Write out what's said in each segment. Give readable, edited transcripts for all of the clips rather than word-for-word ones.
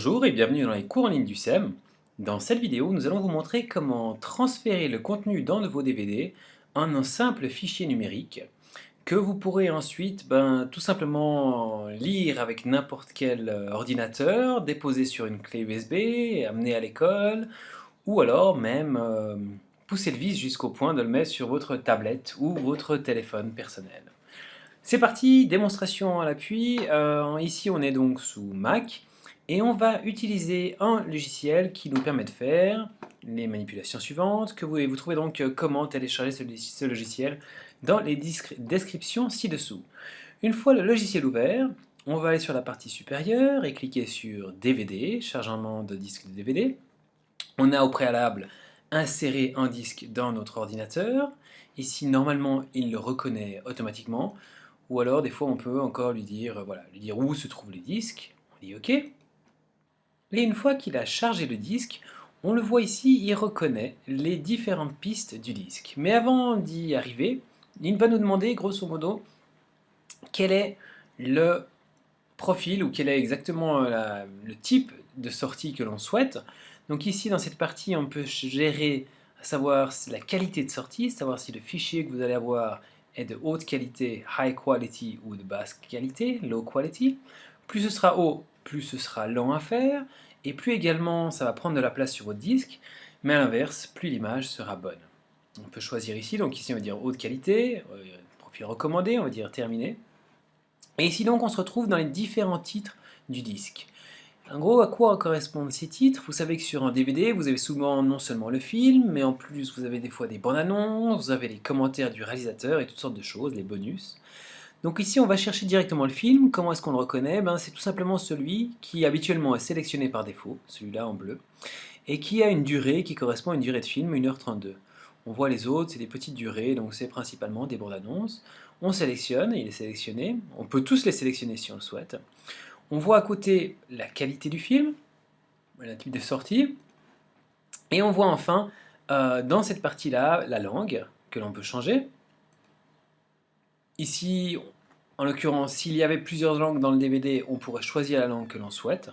Bonjour et bienvenue dans les cours en ligne du SEM. Dans cette vidéo, nous allons vous montrer comment transférer le contenu dans vos DVD en un simple fichier numérique que vous pourrez ensuite tout simplement lire avec n'importe quel ordinateur, déposer sur une clé USB, amener à l'école ou alors même pousser le vis jusqu'au point de le mettre sur votre tablette ou votre téléphone personnel. C'est parti, démonstration à l'appui. Ici on est donc sous Mac et on va utiliser un logiciel qui nous permet de faire les manipulations suivantes que vous trouvez donc comment télécharger ce logiciel dans les descriptions ci-dessous. Une fois le logiciel ouvert, on va aller sur la partie supérieure et cliquer sur DVD, chargement de disque de DVD. On a au préalable inséré un disque dans notre ordinateur. Ici normalement il le reconnaît automatiquement. Ou alors, des fois, on peut encore lui dire, voilà, lui dire où se trouvent les disques. On dit OK. Et une fois qu'il a chargé le disque, on le voit ici, il reconnaît les différentes pistes du disque. Mais avant d'y arriver, il va nous demander, grosso modo, quel est le profil ou quel est exactement le type de sortie que l'on souhaite. Donc ici, dans cette partie, on peut gérer, à savoir la qualité de sortie, savoir si le fichier que vous allez avoir est de haute qualité, high quality, ou de basse qualité, low quality. Plus ce sera haut, plus ce sera lent à faire, et plus également ça va prendre de la place sur votre disque, mais à l'inverse, plus l'image sera bonne. On peut choisir ici, donc ici on va dire haute qualité, profil recommandé, on va dire terminé. Et ici donc on se retrouve dans les différents titres du disque. En gros, à quoi correspondent ces titres? Vous savez que sur un DVD, vous avez souvent non seulement le film, mais en plus vous avez des fois des bandes annonces, vous avez les commentaires du réalisateur et toutes sortes de choses, les bonus. Donc ici on va chercher directement le film. Comment est-ce qu'on le reconnaît? C'est tout simplement celui qui habituellement est sélectionné par défaut, celui-là en bleu, et qui a une durée qui correspond à une durée de film, 1h32. On voit les autres, c'est des petites durées, donc c'est principalement des bandes annonces. On sélectionne, il est sélectionné, on peut tous les sélectionner si on le souhaite. On voit à côté la qualité du film, le type de sortie, et on voit enfin dans cette partie-là la langue que l'on peut changer. Ici, en l'occurrence, s'il y avait plusieurs langues dans le DVD, on pourrait choisir la langue que l'on souhaite.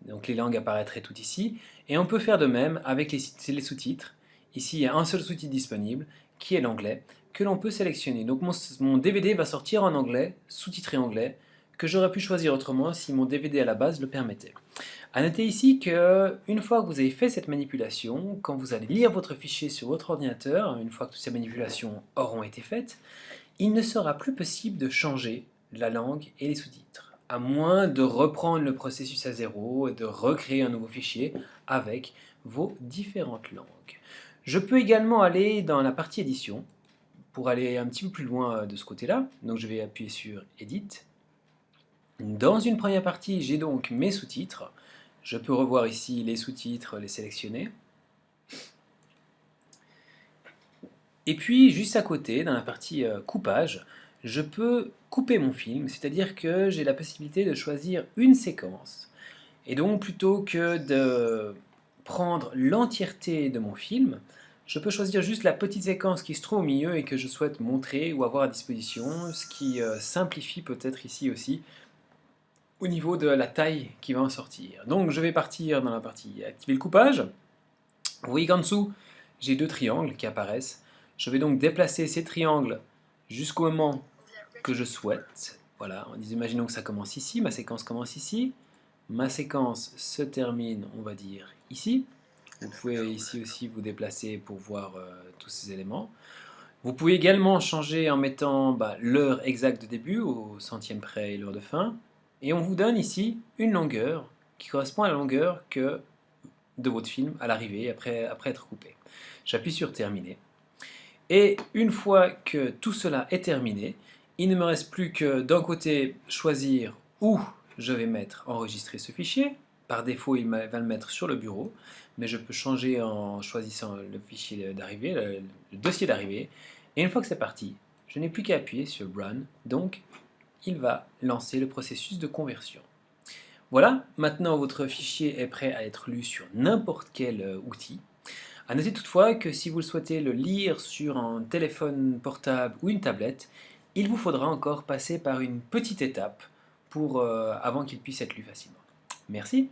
Donc les langues apparaîtraient toutes ici. Et on peut faire de même avec les sous-titres. Ici, il y a un seul sous-titre disponible, qui est l'anglais, que l'on peut sélectionner. Donc mon DVD va sortir en anglais, sous-titré anglais, que j'aurais pu choisir autrement si mon DVD à la base le permettait. A noter ici qu'une fois que vous avez fait cette manipulation, quand vous allez lire votre fichier sur votre ordinateur, une fois que toutes ces manipulations auront été faites, il ne sera plus possible de changer la langue et les sous-titres, à moins de reprendre le processus à zéro et de recréer un nouveau fichier avec vos différentes langues. Je peux également aller dans la partie édition, pour aller un petit peu plus loin de ce côté-là. Donc je vais appuyer sur Edit. Dans une première partie, j'ai donc mes sous-titres. Je peux revoir ici les sous-titres, les sélectionner. Et puis, juste à côté, dans la partie coupage, je peux couper mon film, c'est-à-dire que j'ai la possibilité de choisir une séquence. Et donc, plutôt que de prendre l'entièreté de mon film, je peux choisir juste la petite séquence qui se trouve au milieu et que je souhaite montrer ou avoir à disposition, ce qui simplifie peut-être ici aussi au niveau de la taille qui va en sortir. Donc, je vais partir dans la partie activer le coupage. Vous voyez qu'en dessous, j'ai deux triangles qui apparaissent. Je vais donc déplacer ces triangles jusqu'au moment que je souhaite. Voilà, imaginons que ça commence ici, ma séquence commence ici. Ma séquence se termine, on va dire, ici. Vous pouvez ici aussi vous déplacer pour voir tous ces éléments. Vous pouvez également changer en mettant l'heure exacte de début, au centième près et l'heure de fin. Et on vous donne ici une longueur qui correspond à la longueur de votre film à l'arrivée, après être coupé. J'appuie sur terminer. Et une fois que tout cela est terminé, il ne me reste plus que d'un côté choisir où je vais enregistrer ce fichier. Par défaut, il va le mettre sur le bureau, mais je peux changer en choisissant le fichier d'arrivée, le dossier d'arrivée. Et une fois que c'est parti, je n'ai plus qu'à appuyer sur Run, donc il va lancer le processus de conversion. Voilà, maintenant votre fichier est prêt à être lu sur n'importe quel outil. A noter toutefois que si vous le souhaitez le lire sur un téléphone portable ou une tablette, il vous faudra encore passer par une petite étape avant qu'il puisse être lu facilement. Merci.